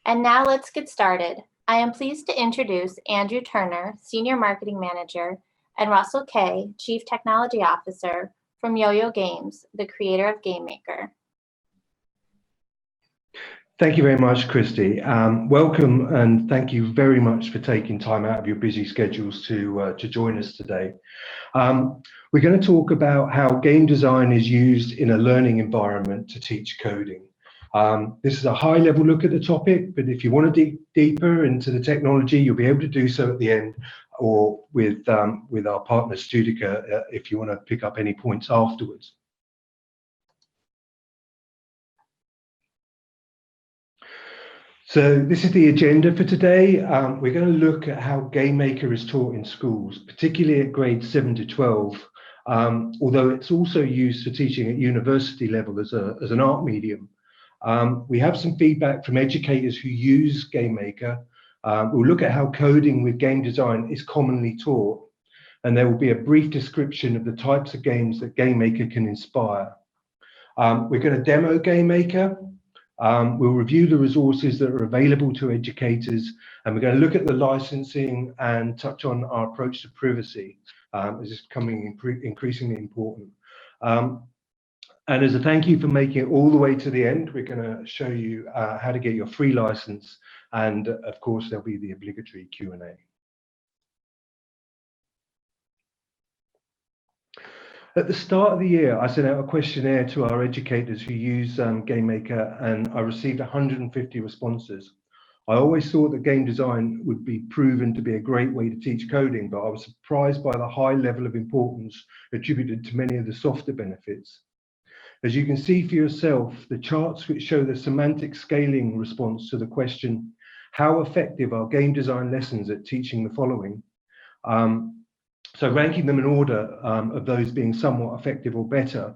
And now let's get started. I am pleased to introduce Andrew Turner, Senior Marketing Manager, and Russell Kay, Chief Technology Officer from Yo-Yo Games, the creator of GameMaker. Thank you very much, Christy. Welcome, and thank you very much for taking time out of your busy schedules to join us today. We're going to talk about how game design is used in a learning environment to teach coding. This is a high-level look at the topic, but if you want to dig deeper into the technology, you'll be able to do so at the end, or with our partner Studica if you want to pick up any points afterwards. So this is the agenda for today. We're going to look at how GameMaker is taught in schools, particularly at grades 7 to 12, although it's also used for teaching at university level as an art medium. We have some feedback from educators who use GameMaker. We'll look at how coding with game design is commonly taught, and there will be a brief description of the types of games that GameMaker can inspire. We're going to demo GameMaker. We'll review the resources that are available to educators, and we're going to look at the licensing and touch on our approach to privacy, as it's becoming increasingly important. And as a thank you for making it all the way to the end, we're going to show you how to get your free license, and of course there'll be the obligatory Q&A. At the start of the year, I sent out a questionnaire to our educators who use GameMaker, and I received 150 responses. I always thought that game design would be proven to be a great way to teach coding, but I was surprised by the high level of importance attributed to many of the softer benefits. As you can see for yourself, the charts which show the semantic scaling response to the question, how effective are game design lessons at teaching the following? So ranking them in order of those being somewhat effective or better,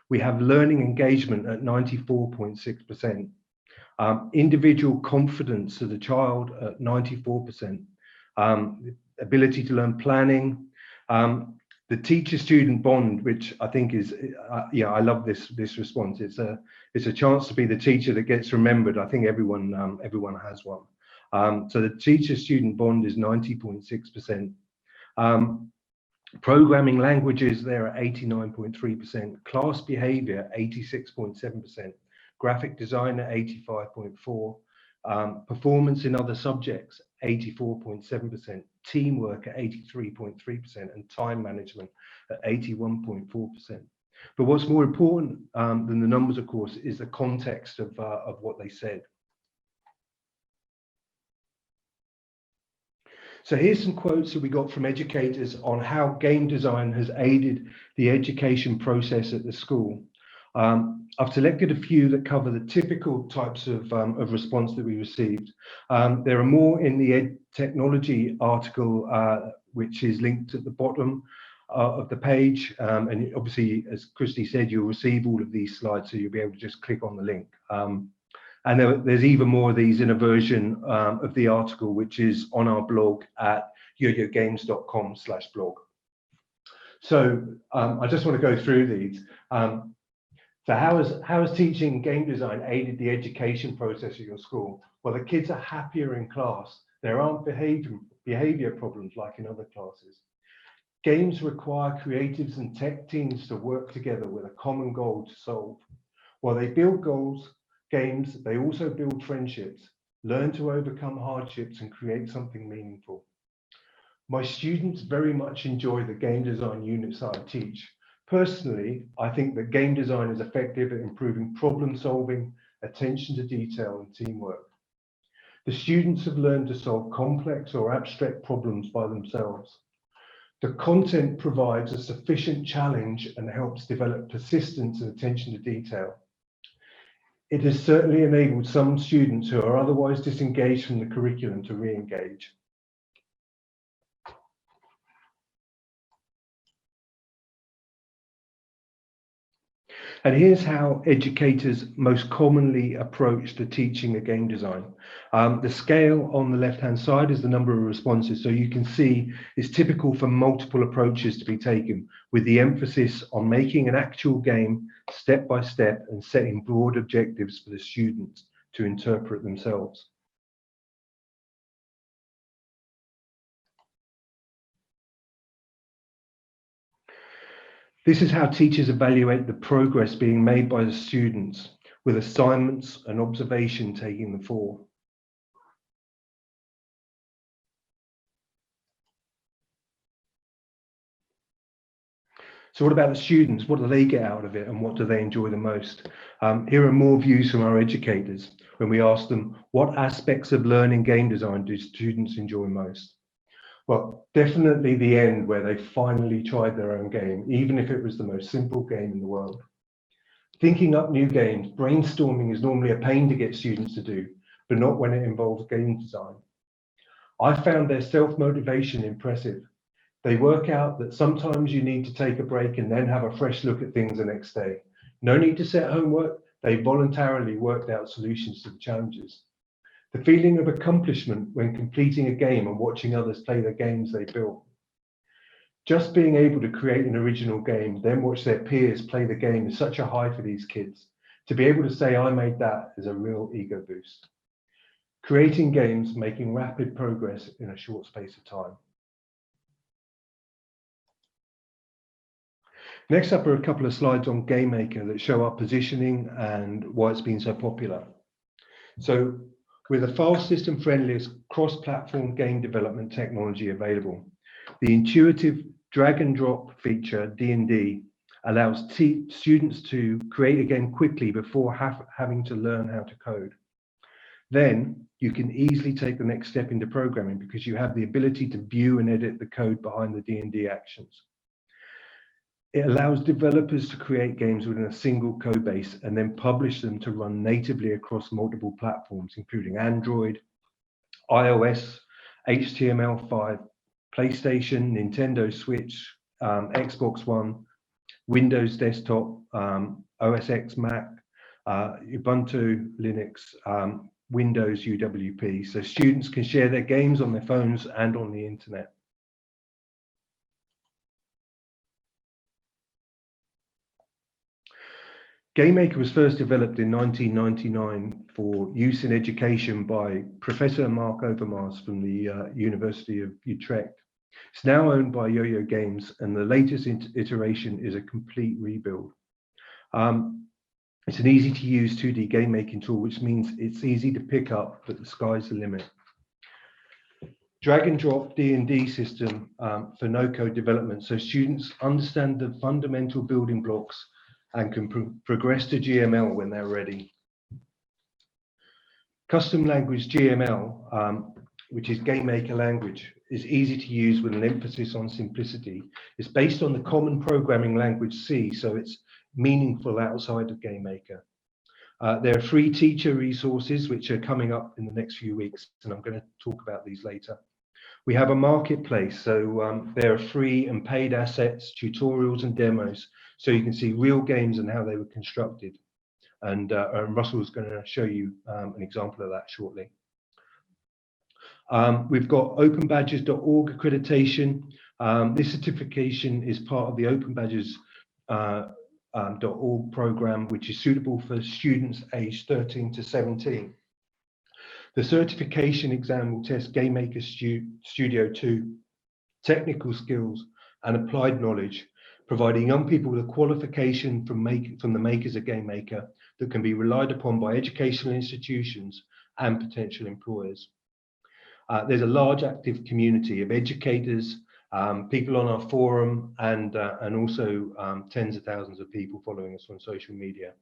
we have learning engagement at 94.6%, individual confidence of the child at 94%, ability to learn planning, the teacher-student bond, which I think is, I love this response. It's a chance to be the teacher that gets remembered. I think everyone has one. So the teacher-student bond is 90.6%. Programming languages, they're at 89.3%, class behavior 86.7%, graphic design at 85.4%, performance in other subjects 84.7%, teamwork at 83.3%, and time management at 81.4%. But what's more important than the numbers, of course, is the context of what they said. So here's some quotes that we got from educators on how game design has aided the education process at the school. I've selected a few that cover the typical types of response that we received. There are more in the Ed Technology article, which is linked at the bottom of the page. And obviously, as Christy said, you'll receive all of these slides, so you'll be able to just click on the link. And there's even more of these in a version of the article, which is on our blog at yoyogames.com/blog. So I just want to go through these. So how has teaching game design aided the education process at your school? Well, the kids are happier in class. There aren't behavior problems like in other classes. Games require creatives and tech teams to work together with a common goal to solve. While they build games, they also build friendships, learn to overcome hardships, and create something meaningful. My students very much enjoy the game design units that I teach. Personally, I think that game design is effective at improving problem solving, attention to detail, and teamwork. The students have learned to solve complex or abstract problems by themselves. The content provides a sufficient challenge and helps develop persistence and attention to detail. It has certainly enabled some students who are otherwise disengaged from the curriculum to re-engage. And here's how educators most commonly approach the teaching of game design. The scale on the left-hand side is the number of responses. So you can see it's typical for multiple approaches to be taken, with the emphasis on making an actual game step by step and setting broad objectives for the students to interpret themselves. This is how teachers evaluate the progress being made by the students, with assignments and observation taking the fall. So what about the students? What do they get out of it and what do they enjoy the most? Here are more views from our educators when we ask them, what aspects of learning game design do students enjoy most? Well, definitely the end where they finally tried their own game, even if it was the most simple game in the world. Thinking up new games, brainstorming is normally a pain to get students to do, but not when it involves game design. I found their self-motivation impressive. They work out that sometimes you need to take a break and then have a fresh look at things the next day. No need to set homework. They voluntarily worked out solutions to the challenges. The feeling of accomplishment when completing a game and watching others play the games they built. Just being able to create an original game, then watch their peers play the game is such a high for these kids. To be able to say, I made that, is a real ego boost. Creating games, making rapid progress in a short space of time. Next up are a couple of slides on GameMaker that show our positioning and why it's been so popular. So, we're the fast system friendliest cross-platform game development technology available. The intuitive drag and drop feature, D&D, allows students to create a game quickly before having to learn how to code. Then you can easily take the next step into programming because you have the ability to view and edit the code behind the D&D actions. It allows developers to create games within a single code base and then publish them to run natively across multiple platforms, including Android, iOS, HTML5, PlayStation, Nintendo Switch, Xbox One, Windows Desktop, OS X Mac, Ubuntu Linux, Windows UWP. So students can share their games on their phones and on the internet. GameMaker was first developed in 1999 for use in education by Professor Mark Overmars from the University of Utrecht. It's now owned by Yo-Yo Games, and the latest iteration is a complete rebuild. It's an easy-to-use 2D game making tool, which means it's easy to pick up, but the sky's the limit. Drag and drop D&D system for no-code development, so students understand the fundamental building blocks and can progress to GML when they're ready. Custom language GML, which is GameMaker language, is easy to use with an emphasis on simplicity. It's based on the common programming language C, so it's meaningful outside of GameMaker. There are free teacher resources which are coming up in the next few weeks, and I'm going to talk about these later. We have a marketplace, so there are free and paid assets, tutorials and demos, so you can see real games and how they were constructed. And Russell's going to show you an example of that shortly. We've got openbadges.org accreditation. This certification is part of the openbadges.org program, which is suitable for students aged 13 to 17. The certification exam will test GameMaker Studio 2, technical skills and applied knowledge, providing young people with a qualification from the makers of GameMaker that can be relied upon by educational institutions and potential employers. There's a large active community of educators, people on our forum, and also tens of thousands of people following us on social media.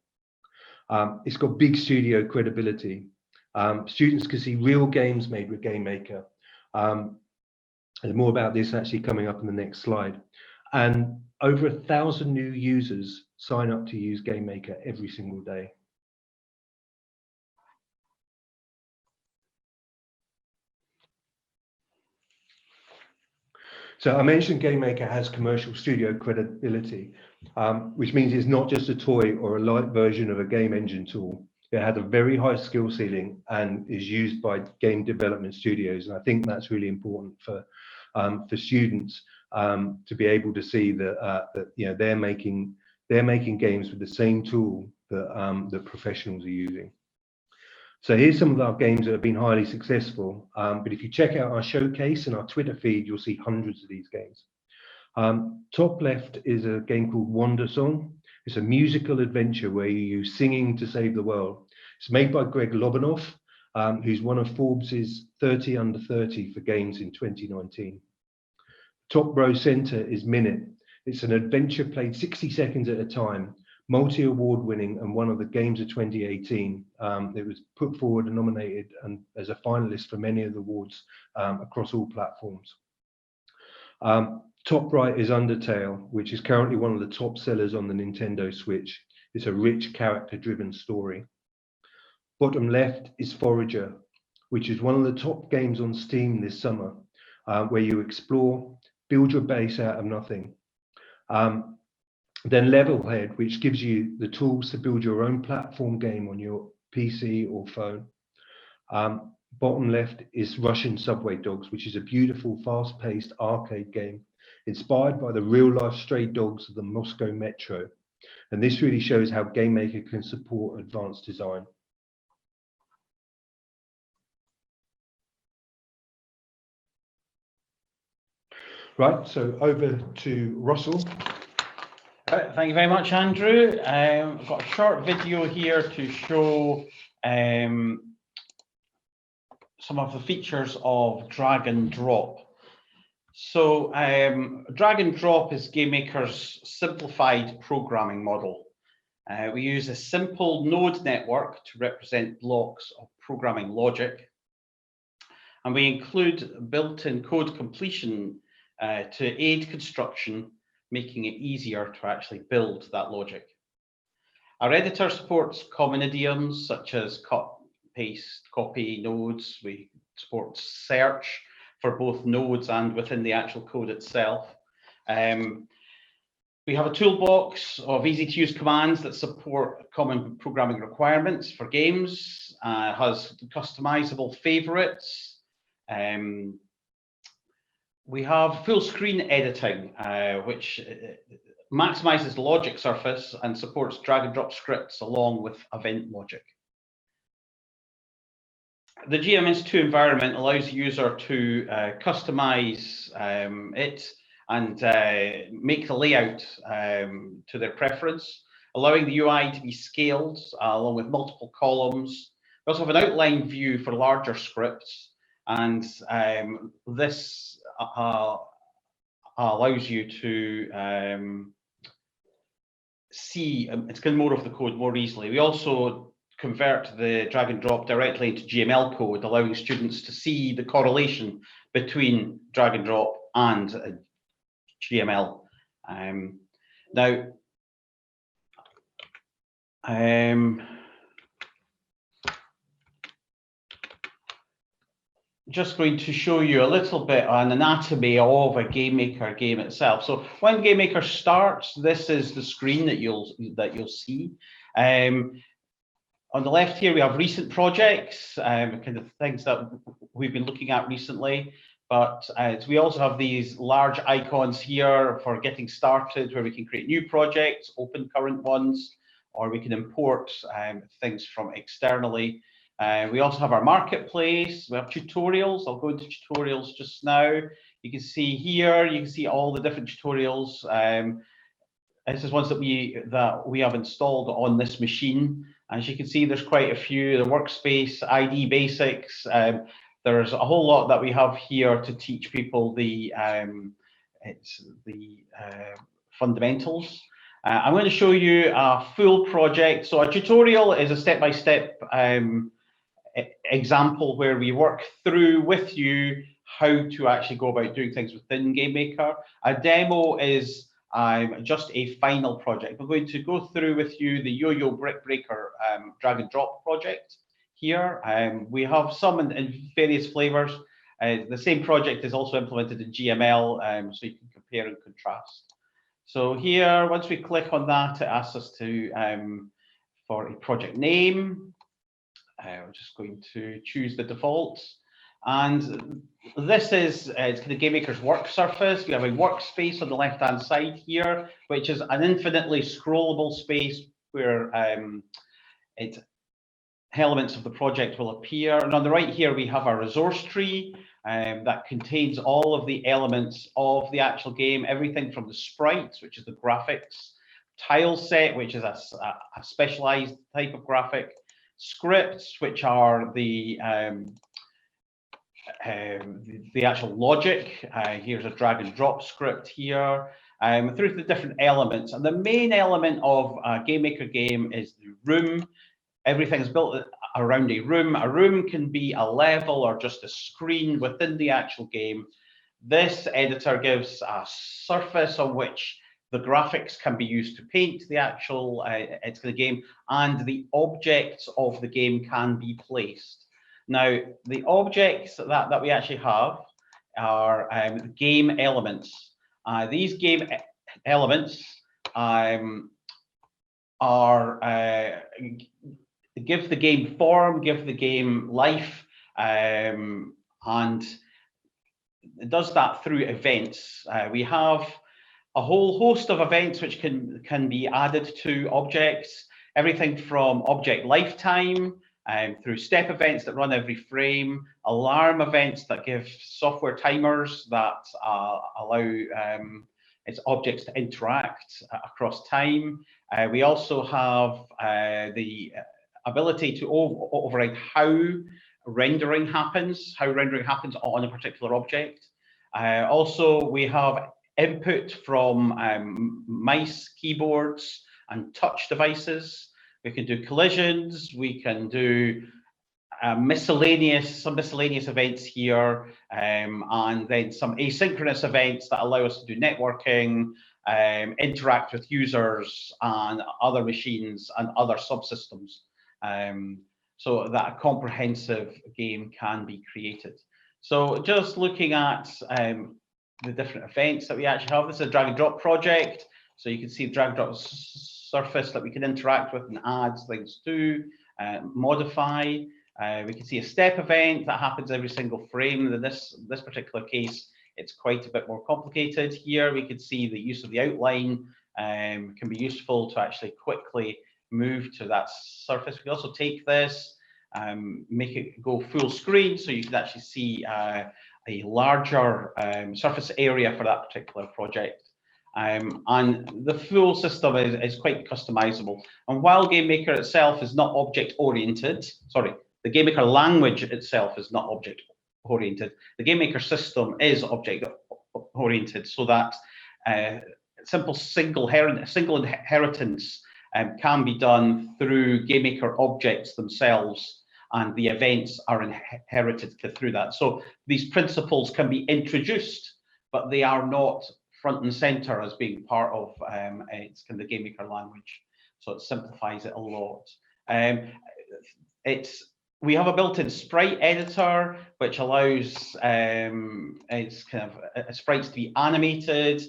It's got big studio credibility. Students can see real games made with GameMaker. There's more about this actually coming up in the next slide. And over 1,000 new users sign up to use GameMaker every single day. So I mentioned GameMaker has commercial studio credibility, which means it's not just a toy or a light version of a game engine tool. It has a very high skill ceiling and is used by game development studios. And I think that's really important for students to be able to see that, they're making games with the same tool that the professionals are using. So here's some of our games that have been highly successful. But if you check out our showcase and our Twitter feed, you'll see hundreds of these games. Top left is a game called Wander Song. It's a musical adventure where you use singing to save the world. It's made by Greg Lobanoff, who's one of Forbes's 30 under 30 for games in 2019. Top row center is Minute. It's an adventure played 60 seconds at a time, multi-award winning and one of the games of 2018. It was put forward and nominated and as a finalist for many of the awards across all platforms. Top right is Undertale, which is currently one of the top sellers on the Nintendo Switch. It's a rich character-driven story. Bottom left is Forager, which is one of the top games on Steam this summer, where you explore, build your base out of nothing. Then Levelhead, which gives you the tools to build your own platform game on your PC or phone. Bottom left is Russian Subway Dogs, which is a beautiful, fast-paced arcade game inspired by the real-life stray dogs of the Moscow Metro. And this really shows how GameMaker can support advanced design. Right, so over to Russell. Thank you very much, Andrew. I've got a short video here to show some of the features of drag and drop. So drag and drop is GameMaker's simplified programming model. We use a simple node network to represent blocks of programming logic. And we include built-in code completion to aid construction, making it easier to actually build that logic. Our editor supports common idioms such as cut, paste, copy nodes. We support search for both nodes and within the actual code itself. We have a toolbox of easy-to-use commands that support common programming requirements for games, has customizable favorites. We have full screen editing, which maximizes the logic surface and supports drag and drop scripts along with event logic. The GMS2 environment allows the user to customize it and make the layout to their preference, allowing the UI to be scaled along with multiple columns. We also have an outline view for larger scripts, and this allows you to see it's kind of more of the code more easily. We also convert the drag and drop directly into GML code, allowing students to see the correlation between drag and drop and GML. Now, just going to show you a little bit on anatomy of a GameMaker game itself. So when GameMaker starts, this is the screen that you'll see. On the left here, we have recent projects, kind of things that we've been looking at recently. But we also have these large icons here for getting started, where we can create new projects, open current ones, or we can import things from externally. We also have our marketplace. We have tutorials. I'll go into tutorials just now. You can see here, you can see all the different tutorials. This is ones that we have installed on this machine. As you can see, there's quite a few. The workspace, ID basics. There's a whole lot that we have here to teach people the fundamentals. I'm going to show you a full project. So a tutorial is a step-by-step example where we work through with you how to actually go about doing things within GameMaker. A demo is just a final project. We're going to go through with you the Yo-Yo Brick Breaker drag and drop project here. We have some in various flavors. The same project is also implemented in GML, so you can compare and contrast. So here, once we click on that, it asks us to for a project name. We're just going to choose the default. And this is it's kind of GameMaker's work surface. We have a workspace on the left-hand side here, which is an infinitely scrollable space where elements of the project will appear. And on the right here, we have our resource tree. that contains all of the elements of the actual game, everything from the sprites, which is the graphics, tile set, which is a specialized type of graphic, scripts, which are the actual logic. Here's a drag and drop script here, through the different elements. And the main element of a GameMaker game is the room. Everything's built around a room. A room can be a level or just a screen within the actual game. This editor gives a surface on which the graphics can be used to paint the actual the game, and the objects of the game can be placed. Now, the objects that we actually have are game elements. These game elements give the game form, give the game life, and it does that through events. We have a whole host of events which can be added to objects, everything from object lifetime, through step events that run every frame, alarm events that give software timers that allow its objects to interact across time. We also have the ability to override how rendering happens on a particular object. Also, we have input from mice, keyboards, and touch devices. We can do collisions. We can do some miscellaneous events here, and then some asynchronous events that allow us to do networking, interact with users and other machines and other subsystems, so that a comprehensive game can be created. So just looking at the different events that we actually have, this is a drag and drop project. So you can see the drag and drop surface that we can interact with and add things to, modify. We can see a step event that happens every single frame. In this particular case, it's quite a bit more complicated. Here we can see the use of the outline can be useful to actually quickly move to that surface. We can also take this, make it go full screen, so you can actually see a larger surface area for that particular project. And the full system is quite customizable. And while GameMaker itself is not object-oriented, sorry, the GameMaker language itself is not object-oriented, the GameMaker system is object-oriented, so that simple single inheritance can be done through GameMaker objects themselves, and the events are inherited through that. So these principles can be introduced, but they are not front and center as being part of it's kind of the GameMaker language. So it simplifies it a lot. We have a built-in sprite editor, which allows it's kind of sprites to be animated.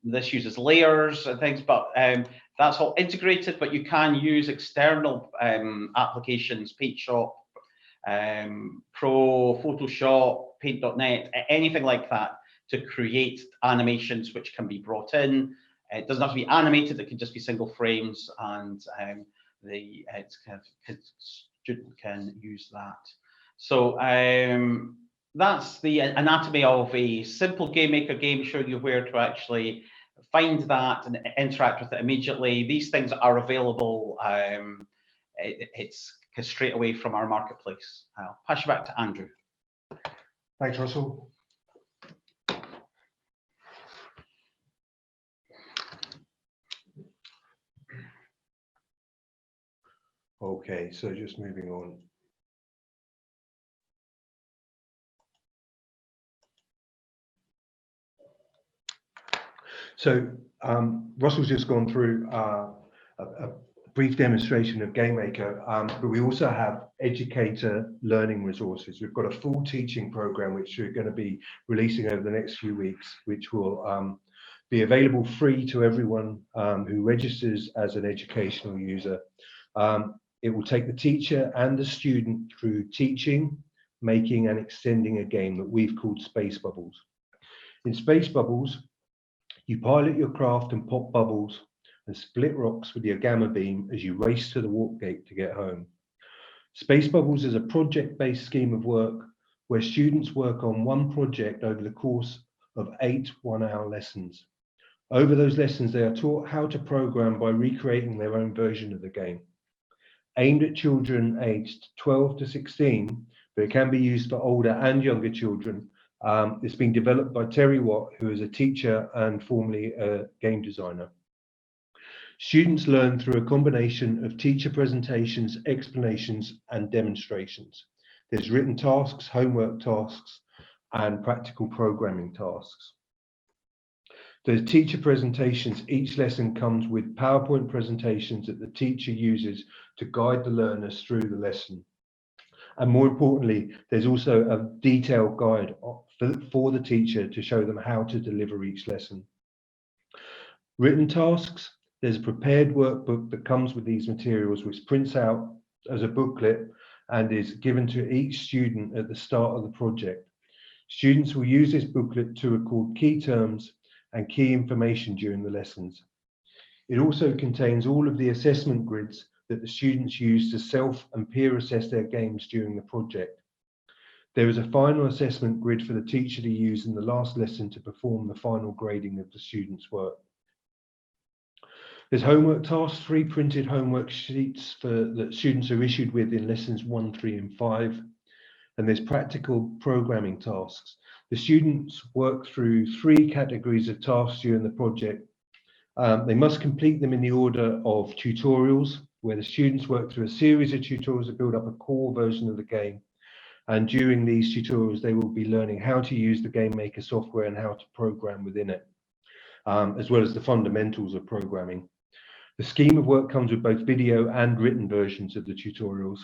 This uses layers and things, but that's all integrated, but you can use external applications, PaintShop, Pro, Photoshop, Paint.net, anything like that, to create animations which can be brought in. It doesn't have to be animated, it can just be single frames, and the student can use that. So that's the anatomy of a simple GameMaker game, showing you where to actually find that and interact with it immediately. These things are available it's straight away from our marketplace. I'll pass you back to Andrew. Thanks, Russell. Okay, so just moving on. So Russell's just gone through a brief demonstration of GameMaker, but we also have Educator Learning Resources. We've got a full teaching program which we're going to be releasing over the next few weeks, which will be available free to everyone who registers as an educational user. It will take the teacher and the student through teaching, making and extending a game that we've called Space Bubbles. In Space Bubbles, you pilot your craft and pop bubbles and split rocks with your gamma beam as you race to the warp gate to get home. Space Bubbles is a project-based scheme of work where students work on one project over the course of 8 one-hour lessons. Over those lessons, they are taught how to program by recreating their own version of the game. Aimed at children aged 12 to 16, but it can be used for older and younger children. It's been developed by Terry Watt, who is a teacher and formerly a game designer. Students learn through a combination of teacher presentations, explanations, and demonstrations. There's written tasks, homework tasks, and practical programming tasks. There's teacher presentations. Each lesson comes with PowerPoint presentations that the teacher uses to guide the learners through the lesson. And more importantly, there's also a detailed guide for the teacher to show them how to deliver each lesson. Written tasks. There's a prepared workbook that comes with these materials, which prints out as a booklet and is given to each student at the start of the project. Students will use this booklet to record key terms and key information during the lessons. It also contains all of the assessment grids that the students use to self and peer assess their games during the project. There is a final assessment grid for the teacher to use in the last lesson to perform the final grading of the students' work. There's homework tasks, 3 printed homework sheets that students are issued with in lessons 1, 3, and 5. And there's practical programming tasks. The students work through 3 categories of tasks during the project. They must complete them in the order of tutorials, where the students work through a series of tutorials to build up a core version of the game. And during these tutorials, they will be learning how to use the GameMaker software and how to program within it, as well as the fundamentals of programming. The scheme of work comes with both video and written versions of the tutorials.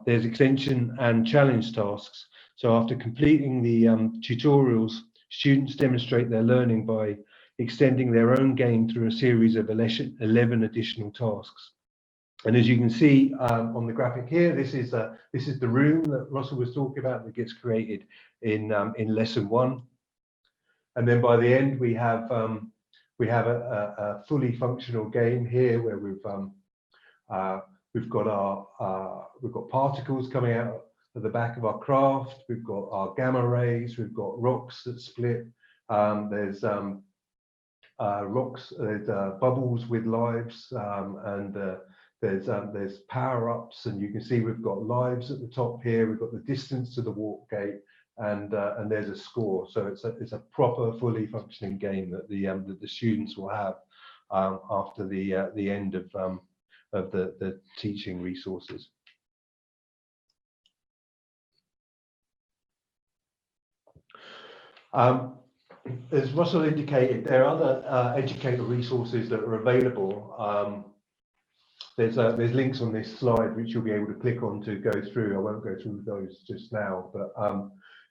There's extension and challenge tasks. So after completing the tutorials, students demonstrate their learning by extending their own game through a series of 11 additional tasks. And as you can see on the graphic here, this is the room that Russell was talking about that gets created in lesson 1. And then by the end, we have a fully functional game here where we've got particles coming out at the back of our craft. We've got our gamma rays. We've got rocks that split. There's rocks. There's bubbles with lives, and there's power-ups. And you can see we've got lives at the top here. We've got the distance to the warp gate, and there's a score. So it's a proper, fully functioning game that the students will have after the end of the teaching resources. As Russell indicated, there are other educator resources that are available. There's links on this slide which you'll be able to click on to go through. I won't go through those just now, but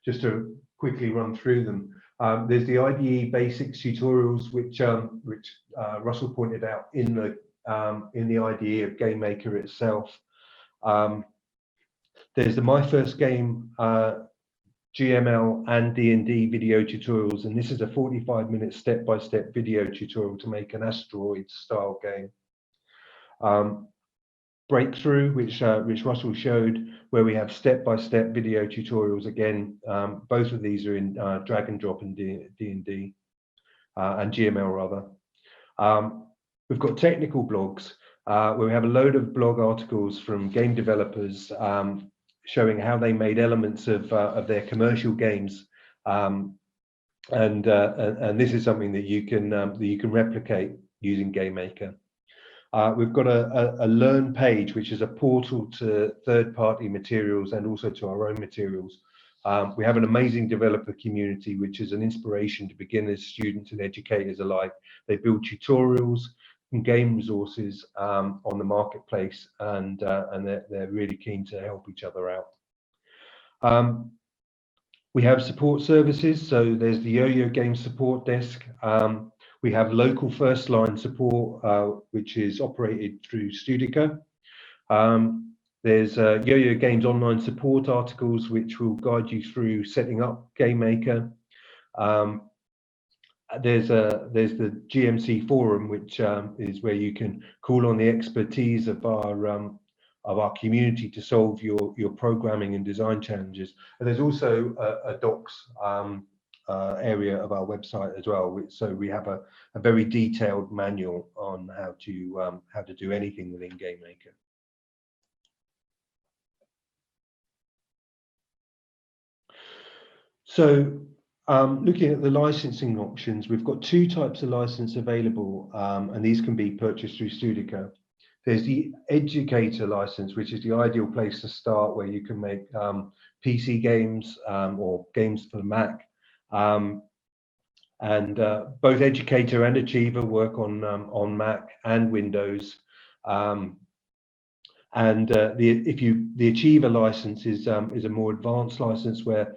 just to quickly run through them. There's the IDE basics tutorials, which Russell pointed out in the IDE of GameMaker itself. There's the My First Game GML and D&D video tutorials, and this is a 45-minute step-by-step video tutorial to make an asteroid-style game. Breakthrough, which Russell showed, where we have step-by-step video tutorials. Again, both of these are in drag and drop in D&D and GML rather. We've got technical blogs where we have a load of blog articles from game developers showing how they made elements of their commercial games, and this is something that you can replicate using GameMaker. We've got a Learn page, which is a portal to third-party materials and also to our own materials. We have an amazing developer community, which is an inspiration to beginners, students, and educators alike. They build tutorials and game resources on the marketplace, and they're really keen to help each other out. We have support services, so there's the Yo-Yo Game Support Desk. We have local first line support, which is operated through Studica. There's Yo-Yo Games online support articles, which will guide you through setting up GameMaker. There's the GMC forum, which is where you can call on the expertise of our community to solve your programming and design challenges. And there's also a docs area of our website as well, so we have a very detailed manual on how to do anything within GameMaker. So looking at the licensing options, we've got two types of license available, and these can be purchased through Studica. There's the Educator license, which is the ideal place to start, where you can make PC games or games for the Mac. And both Educator and Achiever work on Mac and Windows. And the Achiever license is a more advanced license where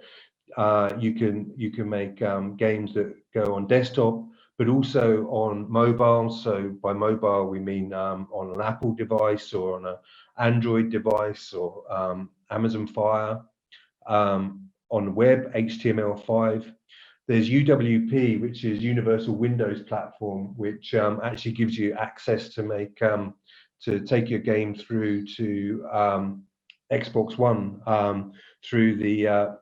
you can make games that go on desktop, but also on mobile. So by mobile, we mean on an Apple device or on an Android device or Amazon Fire. On the web, HTML5. There's UWP, which is Universal Windows Platform, which actually gives you access to make to take your game through to Xbox One through the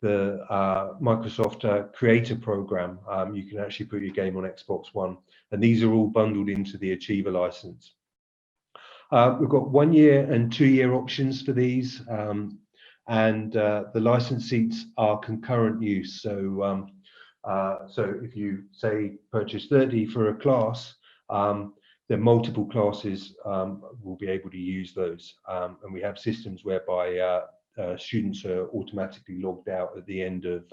Microsoft Creator Program. You can actually put your game on Xbox One, and these are all bundled into the Achiever license. We've got 1 year and 2 year options for these, and the license seats are concurrent use. So if you say purchase 30 for a class, then multiple classes will be able to use those, and we have systems whereby students are automatically logged out at the end of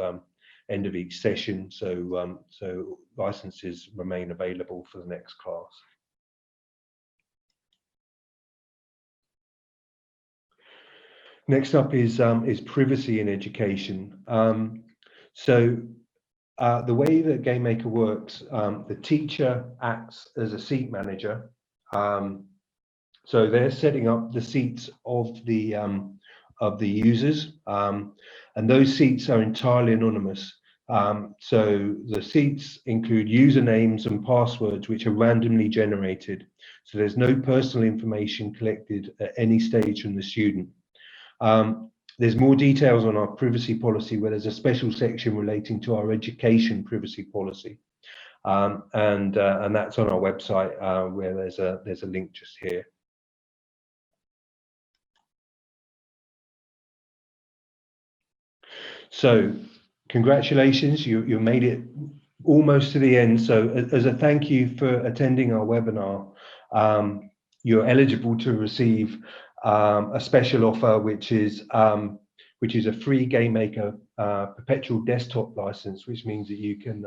each session, so licenses remain available for the next class. Next up is privacy in education. The way that GameMaker works, the teacher acts as a seat manager. So they're setting up the seats of the users, and those seats are entirely anonymous. So the seats include usernames and passwords which are randomly generated. So there's no personal information collected at any stage from the student. There's more details on our privacy policy, where there's a special section relating to our education privacy policy, and that's on our website, where there's a link just here. So congratulations, you made it almost to the end. So as a thank you for attending our webinar, you're eligible to receive a special offer, which is a free GameMaker perpetual desktop license, which means that you can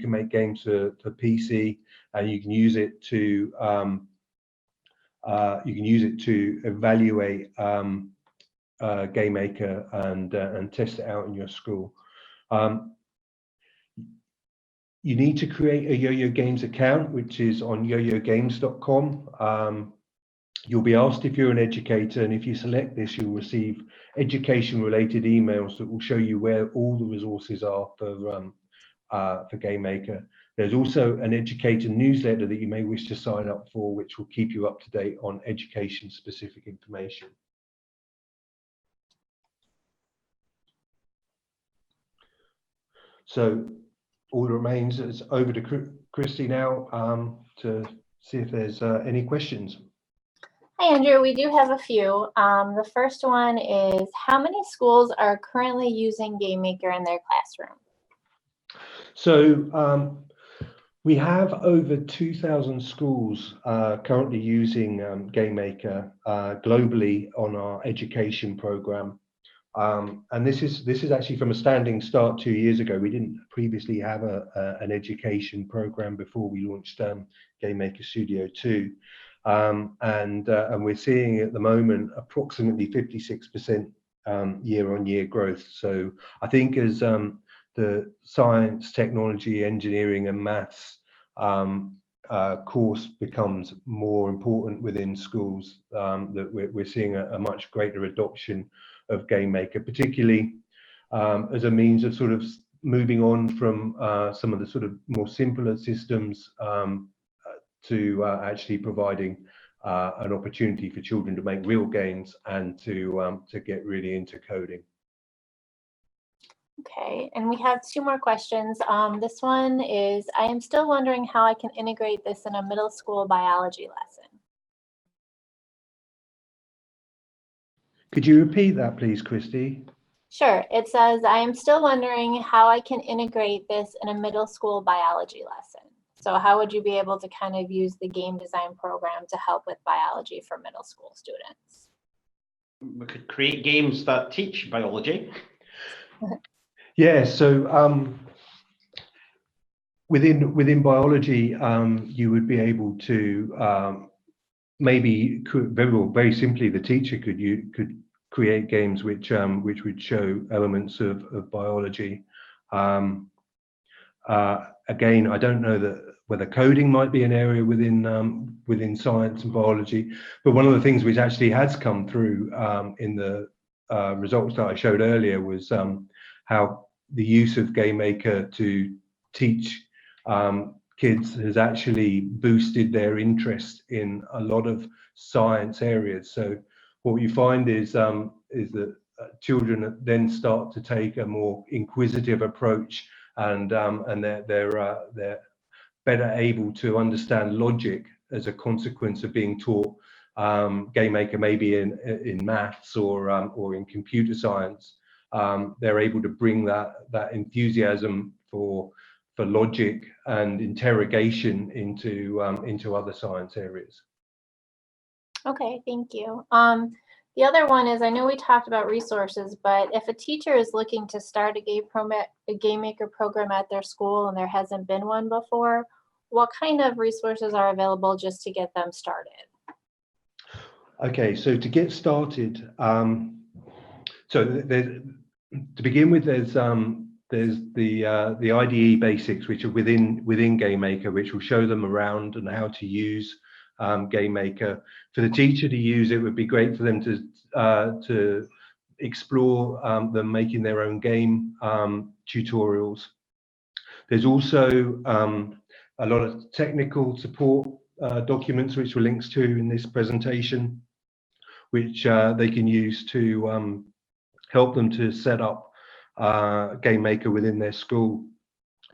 make games for PC, and you can use it to evaluate GameMaker and test it out in your school. You need to create a Yo-Yo Games account, which is on yoyogames.com. You'll be asked if you're an educator, and if you select this, you'll receive education-related emails that will show you where all the resources are for GameMaker. There's also an educator newsletter that you may wish to sign up for, which will keep you up to date on education-specific information. So all that remains is over to Christy now to see if there's any questions. Hi, Andrew. We do have a few. The first one is, how many schools are currently using GameMaker in their classroom? So we have over 2,000 schools currently using GameMaker globally on our education program. And this is actually from a standing start 2 years ago. We didn't previously have an education program before we launched GameMaker Studio 2. And we're seeing at the moment approximately 56% year-on-year growth. So I think as the science, technology, engineering, and maths course becomes more important within schools, that we're seeing a much greater adoption of GameMaker, particularly as a means of sort of moving on from some of the sort of more simpler systems to actually providing an opportunity for children to make real games and to get really into coding. Okay, and we have two more questions. This one is, I am still wondering how I can integrate this in a middle school biology lesson. Could you repeat that, please, Christy? Sure, it says, I am still wondering how I can integrate this in a middle school biology lesson. So how would you be able to kind of use the game design program to help with biology for middle school students? We could create games that teach biology. Yeah, so within biology, you would be able to maybe very simply, the teacher could create games which would show elements of biology. Again, I don't know whether coding might be an area within science and biology, but one of the things which actually has come through in the results that I showed earlier was how the use of GameMaker to teach kids has actually boosted their interest in a lot of science areas. So what you find is that children then start to take a more inquisitive approach, and they're better able to understand logic as a consequence of being taught GameMaker, maybe in maths or in computer science. They're able to bring that enthusiasm for logic and interrogation into other science areas. Okay, thank you. The other one is, I know we talked about resources, but if a teacher is looking to start a GameMaker program at their school and there hasn't been one before, what kind of resources are available just to get them started? Okay, so to get started, to begin with, there's the IDE basics, which are within GameMaker, which will show them around and how to use GameMaker. For the teacher to use, it would be great for them to explore them making their own game tutorials. There's also a lot of technical support documents, which were links to in this presentation, which they can use to help them to set up GameMaker within their school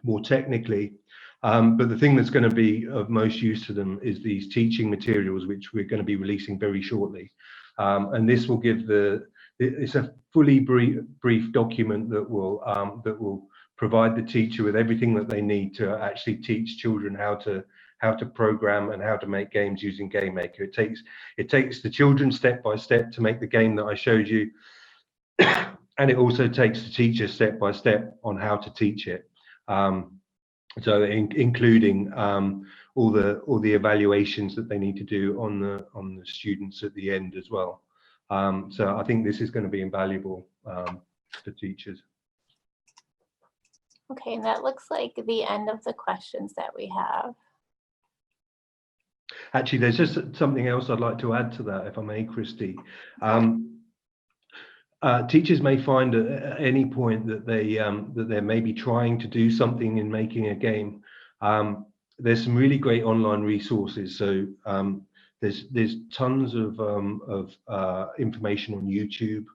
more technically. But the thing that's going to be of most use to them is these teaching materials, which we're going to be releasing very shortly. And this will give it's a fully brief document that will provide the teacher with everything that they need to actually teach children how to program and how to make games using GameMaker. It takes the children step by step to make the game that I showed you, and it also takes the teacher step by step on how to teach it. So including all the evaluations that they need to do on the students at the end as well. So I think this is going to be invaluable for teachers. Okay, and that looks like the end of the questions that we have. Actually, there's just something else I'd like to add to that, if I may, Christy. Teachers may find at any point that they're maybe trying to do something in making a game. There's some really great online resources. So there's tons of information on YouTube.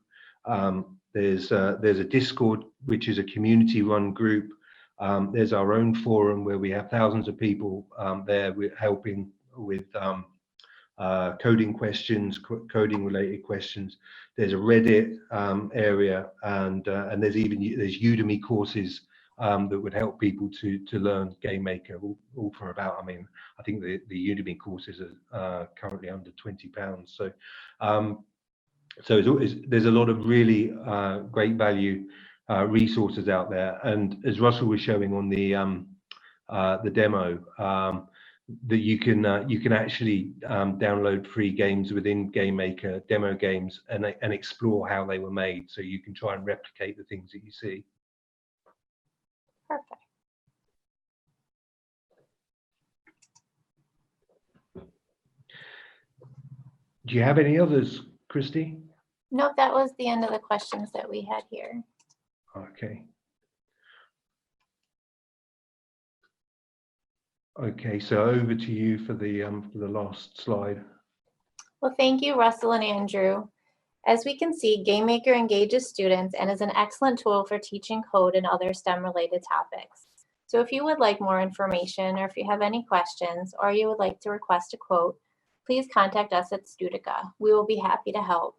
There's a Discord, which is a community-run group. There's our own forum where we have thousands of people there helping with coding questions, coding-related questions. There's a Reddit area, and there's Udemy courses that would help people to learn GameMaker, all for about, I think the Udemy courses are currently under £20. So there's a lot of really great value resources out there. And as Russell was showing on the demo, that you can actually download free games within GameMaker, demo games, and explore how they were made. So you can try and replicate the things that you see. Perfect. Do you have any others, Christy? Nope, that was the end of the questions that we had here. Okay. Okay, so over to you for the last slide. Well, thank you, Russell and Andrew. As we can see, GameMaker engages students and is an excellent tool for teaching code and other STEM-related topics. So if you would like more information, or if you have any questions, or you would like to request a quote, please contact us at Studica. We will be happy to help.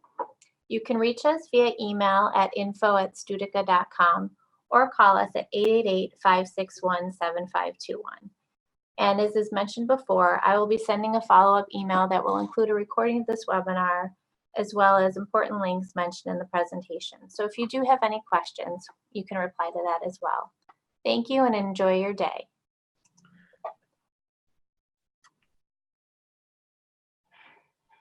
You can reach us via email at info@studica.com or call us at 888-561-7521. And as is mentioned before, I will be sending a follow-up email that will include a recording of this webinar, as well as important links mentioned in the presentation. So if you do have any questions, you can reply to that as well. Thank you and enjoy your day.